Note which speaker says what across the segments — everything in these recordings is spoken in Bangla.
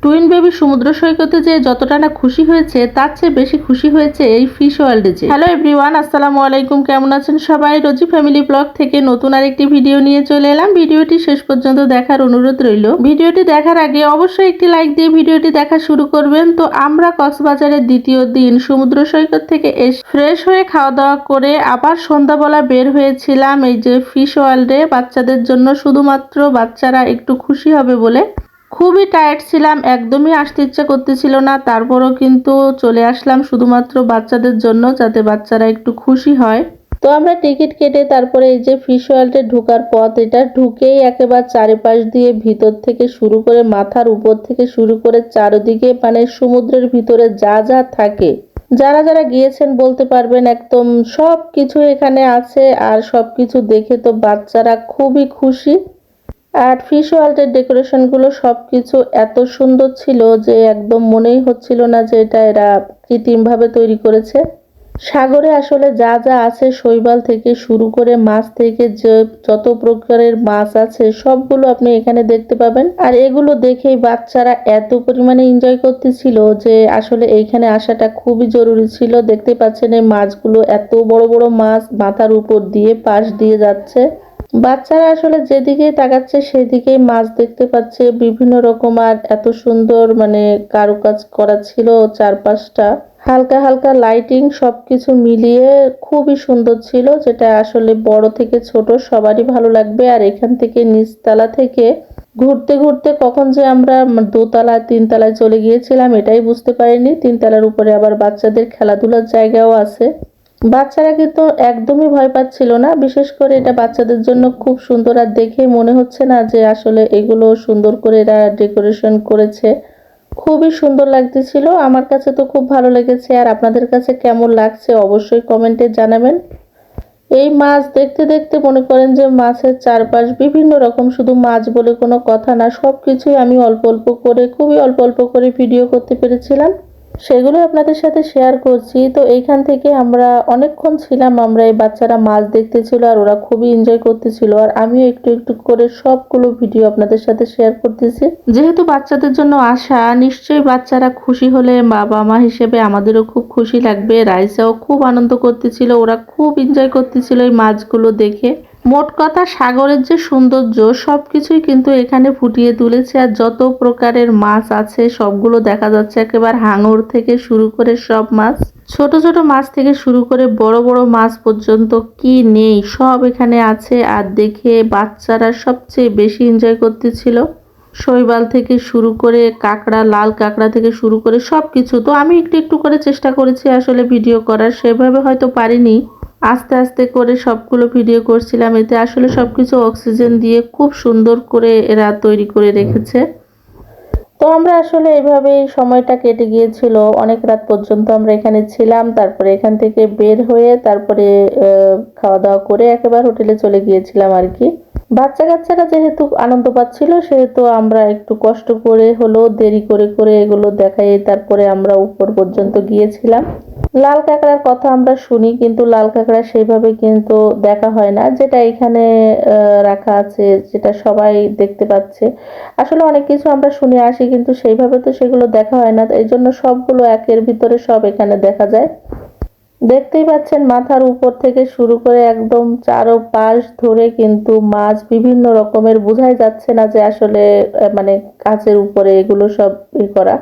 Speaker 1: টুইন বেবি সমুদ্র সৈকতে যে যতটা না খুশি হয়েছে তার চেয়ে বেশি খুশি হয়েছে এই ফিশ ওয়ার্ল্ডে যে। হ্যালো এভরিওয়ান, আসসালামু আলাইকুম। কেমন আছেন সবাই? রোজি ফ্যামিলি ব্লগ থেকে নতুন আরেকটি ভিডিও নিয়ে চলে এলাম। ভিডিওটি শেষ পর্যন্ত দেখার অনুরোধ রইল। ভিডিওটি দেখার আগে অবশ্যই একটি লাইক দিয়ে ভিডিওটি দেখা শুরু করবেন। তো আমরা কক্সবাজারের দ্বিতীয় দিন সমুদ্র সৈকত থেকে এসে ফ্রেশ হয়ে খাওয়া দাওয়া করে আবার সন্ধ্যাবেলা বের হয়েছিলাম এই যে ফিশ ওয়ার্ল্ডে বাচ্চাদের জন্য, শুধুমাত্র বাচ্চারা একটু খুশি হবে বলে। খুবই টায়ার্ড ছিলাম, একদমই আসতে ইচ্ছা করতেছিল না, তারপরও কিন্তু চলে আসলাম শুধুমাত্র বাচ্চাদের জন্য, যাতে বাচ্চারা একটু খুশি হয়। তো আমরা টিকিট কেটে তারপরে এই যে ফিশ ওয়ার্ল্ডে ঢোকার পথ, এটা ঢুকেই একেবারে চারিপাশ দিয়ে ভিতর থেকে শুরু করে মাথার উপর থেকে শুরু করে চারিদিকে মানে সমুদ্রের ভিতরে যা যা থাকে, যারা যারা গিয়েছেন বলতে পারবেন একদম সব কিছু এখানে আছে। আর সব কিছু দেখে তো বাচ্চারা খুবই খুশি। আর ফিশ ওয়ার্ল্ডের ডেকোরেশনগুলো সবকিছু এত সুন্দর ছিল যে একদম মনেই হচ্ছিল না যে এটা এরা কৃত্রিমভাবে তৈরি করেছে। সাগরে আসলে যা যা আছে, শৈবাল থেকে শুরু করে মাছ থেকে যে যত প্রকারের মাছ আছে সবগুলো আপনি এখানে দেখতে পাবেন। আর এগুলো দেখেই বাচ্চারা এত পরিমাণে এনজয় করতেছিল যে আসলে এইখানে আসাটা খুবই জরুরি ছিল। দেখতে পাচ্ছেন এই মাছগুলো, এত বড় বড় মাছ মাথার উপর দিয়ে পাশ দিয়ে যাচ্ছে। বাচ্চারা আসলে যেদিকেই তাকাচ্ছে সেদিকেই মাছ দেখতে পাচ্ছে বিভিন্ন রকম। আর এত সুন্দর মানে কারুকাজ করা ছিল চারপাশটা, হালকা হালকা লাইটিং সবকিছু মিলিয়ে খুবই সুন্দর ছিল, যেটা আসলে বড় থেকে ছোট সবারই ভালো লাগবে। আর এখান থেকে নিচতলা থেকে ঘুরতে ঘুরতে কখন যে আমরা দোতলা তিনতলায় চলে গিয়েছিলাম এটাই বুঝতে পারিনি। তিনতলার উপরে আবার বাচ্চাদের খেলাধুলার জায়গাও আছে। বাচ্চারা কিন্তু একদমই ভয় পাচ্ছিল না, বিশেষ করে এটা বাচ্চাদের জন্য খুব সুন্দর। আর দেখে মনে হচ্ছে না যে আসলে এগুলো সুন্দর করে এরা ডেকোরেশন করেছে, খুবই সুন্দর লাগতেছিল। আমার কাছে তো খুব ভালো লেগেছে। আর আপনাদের কাছে কেমন লাগছে অবশ্যই কমেন্টে জানাবেন। এই মাছ দেখতে দেখতে মনে করেন যে মাছের চারপাশ বিভিন্ন রকম, শুধু মাছ বলে কোনো কথা না, সব কিছুই আমি অল্প অল্প করে খুবই অল্প অল্প করে ভিডিও করতে পেরেছিলাম, সেগুলো আপনাদের সাথে শেয়ার করছি। তো এইখান থেকে আমরা অনেকক্ষণ ছিলাম, আমরা এই বাচ্চারা মাছ দেখতেছিল আর ওরা খুবই এনজয় করতেছিল। আর আমিও একটু একটু করে সবগুলো ভিডিও আপনাদের সাথে শেয়ার করতেছি। যেহেতু বাচ্চাদের জন্য আসা, নিশ্চয়ই বাচ্চারা খুশি হলে বাবা মা হিসেবে আমাদেরও খুব খুশি লাগবে। রাইসাও খুব আনন্দ করতেছিল, ওরা খুব এনজয় করতেছিল এই মাছগুলো দেখে। মোট কথা সাগরের যে সৌন্দর্য সবকিছুই কিন্তু এখানে ফুটিয়ে তুলেছে। আর যত প্রকারের মাছ আছে সবগুলো দেখা যাচ্ছে, একেবারে হাঙর থেকে শুরু করে সব মাছ, ছোট ছোট মাছ থেকে শুরু করে বড় বড় মাছ পর্যন্ত কি নেই সব এখানে আছে। আর দেখে বাচ্চারা সবচেয়ে বেশি এনজয় করতেছিল। শৈবাল থেকে শুরু করে কাঁকড়া, লাল কাঁকড়া থেকে শুরু করে সবকিছু। তো আমি একটু একটু করে চেষ্টা করেছি আসলে ভিডিও করার, সেভাবে হয়তো পারিনি, আস্তে আস্তে করে সবগুলো ভিডিও করছিলাম। এতে আসলে সবকিছু অক্সিজেন দিয়ে খুব সুন্দর করে এরা তৈরি করে রেখেছে। তো আমরা আসলে এভাবেই সময়টা কেটে গিয়েছিল, অনেক রাত পর্যন্ত আমরা এখানে ছিলাম। তারপরে এখান থেকে বের হয়ে তারপরে খাওয়া দাওয়া করে একেবারে হোটেলে চলে গিয়েছিলাম আর কি। বাচ্চা কাচ্চারা যেহেতু আনন্দ পাচ্ছিল সেহেতু আমরা একটু কষ্ট করে হলো দেরি করে করে এগুলো দেখাই তারপরে আমরা উপর পর্যন্ত গিয়েছিলাম। লাল কাঁকড়ার কথা আমরা শুনি, কিন্তু লাল কাঁকড়া সেইভাবে কিন্তু দেখা হয় না, যেটা এখানে রাখা আছে যেটা সবাই দেখতে পাচ্ছে। আসলে অনেক কিছু আমরা শুনে আসি কিন্তু সেইভাবে তো সেগুলো দেখা হয় না, এই জন্য সবগুলো একের ভিতরে সব এখানে দেখা যায়। দেখতেই পাচ্ছেন মাথার উপর থেকে শুরু করে একদম চারপাশ ধরে কিন্তু মাছ বিভিন্ন রকমের, বোঝাই যাচ্ছে না যে আসলে মানে কাছের উপরে এগুলো সব করা।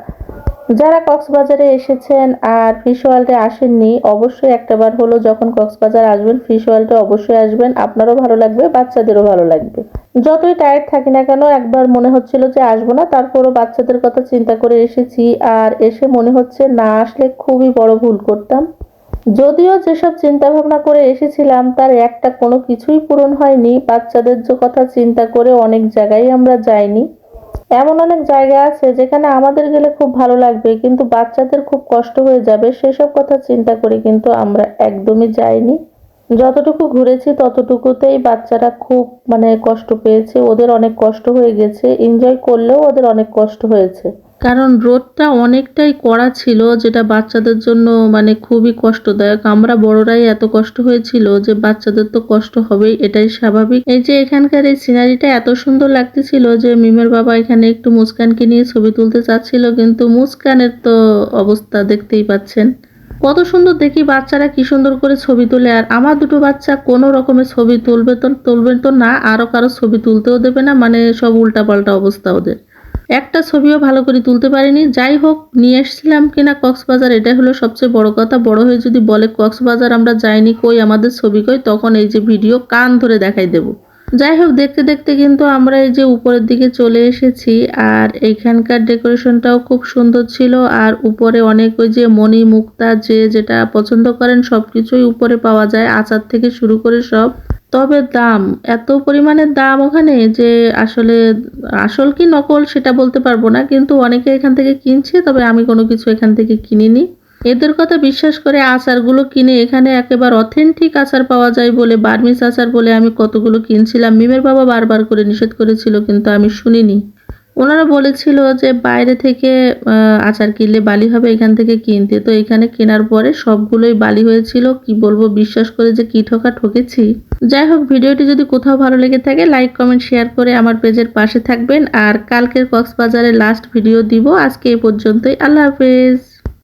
Speaker 1: যারা কক্সবাজারে এসেছেন আর ফিশ ওয়ার্ল্ডে আসেননি, অবশ্যই একটাবার হলো যখন কক্সবাজার আসবেন ফিশ ওয়ার্ল্ডে অবশ্যই আসবেন, আপনারও ভালো লাগবে বাচ্চাদেরও ভালো লাগবে। যতই টায়ার্ড থাকি না কেন একবার মনে হচ্ছিল যে আসবো না, তারপরও বাচ্চাদের কথা চিন্তা করে এসেছি। আর এসে মনে হচ্ছে না আসলে খুবই বড় ভুল করতাম। যদিও যেসব চিন্তা ভাবনা করে এসেছিলাম তার একটা কোনো কিছুই পূরণ হয়নি। বাচ্চাদের যে কথা চিন্তা করে অনেক জায়গায় আমরা যাইনি, এমন অনেক জায়গা আছে যেখানে আমাদের গেলে খুব ভালো লাগবে কিন্তু বাচ্চাদের খুব কষ্ট হয়ে যাবে, সেসব কথা চিন্তা করে কিন্তু আমরা একদমই যাইনি। যতটুকু ঘুরেছি ততটুকুতেই বাচ্চারা খুব মানে কষ্ট পেয়েছে, ওদের অনেক কষ্ট হয়ে গেছে, এনজয় করলেও ওদের অনেক কষ্ট হয়েছে। কারণ রোদটা অনেকটাই কড়া ছিল, যেটা বাচ্চাদের জন্য মানে খুবই কষ্টদায়ক। আমরা বড়রাই এত কষ্ট হয়েছিল যে বাচ্চাদের তো কষ্ট হবেই, এটাই স্বাভাবিক। এই যে এখানকার এই সিনারিটা এত সুন্দর লাগতেছিল যে মিমের বাবা এখানে একটু মুস্কানকে নিয়ে ছবি তুলতে চাচ্ছিল, কিন্তু মুস্কানের তো অবস্থা দেখতেই পাচ্ছেন। কত সুন্দর দেখি বাচ্চারা কি সুন্দর করে ছবি তোলে, আর আমার দুটো বাচ্চা কোনো রকমের ছবি তুলবে তো না, আরো কারো ছবি তুলতেও দেবে না, মানে সব উল্টাপাল্টা অবস্থা ওদের। একটা ছবিও ভালো করে তুলতে পারিনি। যাই হোক, নিয়ে এসেছিলাম কিনা কক্সবাজার, এটাই হলো সবচেয়ে বড় কথা। বড় হয়ে যদি বলে কক্সবাজার আমরা যাইনি, কই আমাদের ছবি কই, তখন এই যে ভিডিও কান ধরে দেখাই দেব। যাই হোক, দেখতে দেখতে কিন্তু আমরা এই যে উপরের দিকে চলে এসেছি, আর এইখানকার ডেকোরেশনটাও খুব সুন্দর ছিল। আর উপরে অনেক ওই যে মণি মুক্তা যে যেটা পছন্দ করেন সবকিছুই উপরে পাওয়া যায়, আচার থেকে শুরু করে সব। তবে দাম, এত পরিমাণে দাম ওখানে যে আসলে আসল কি নকল সেটা বলতে পারবো না, কিন্তু অনেকে এখান থেকে কিনছে, তবে আমি কোনো কিছু এখান থেকে কিনিনি। এদের কথা বিশ্বাস করে আচারগুলো কিনে এখানে একেবারে অথেন্টিক আচার পাওয়া যায় বলে, বার্মিজ আচার বলে আমি কতগুলো কিনছিলাম। মিমের বাবা বারবার করে নিষেধ করেছিল, কিন্তু আমি শুনিনি। ওনারা বলেছিল যে বাইরে থেকে আচার কিনলে বালি হবে, এখান থেকে কিনতে। তো এখানে কেনার পরে সবগুলোই বালি হয়েছিল। কি বলবো, বিশ্বাস করে যে কি ঠকেছি। যাই হোক, ভিডিওটি যদি কোথাও ভালো লেগে থাকে লাইক কমেন্ট শেয়ার করে আমার পেজের পাশে থাকবেন। আর কালকের কক্সবাজারের লাস্ট ভিডিও দিব। আজকে এই পর্যন্তই, আল্লাহ হাফেজ।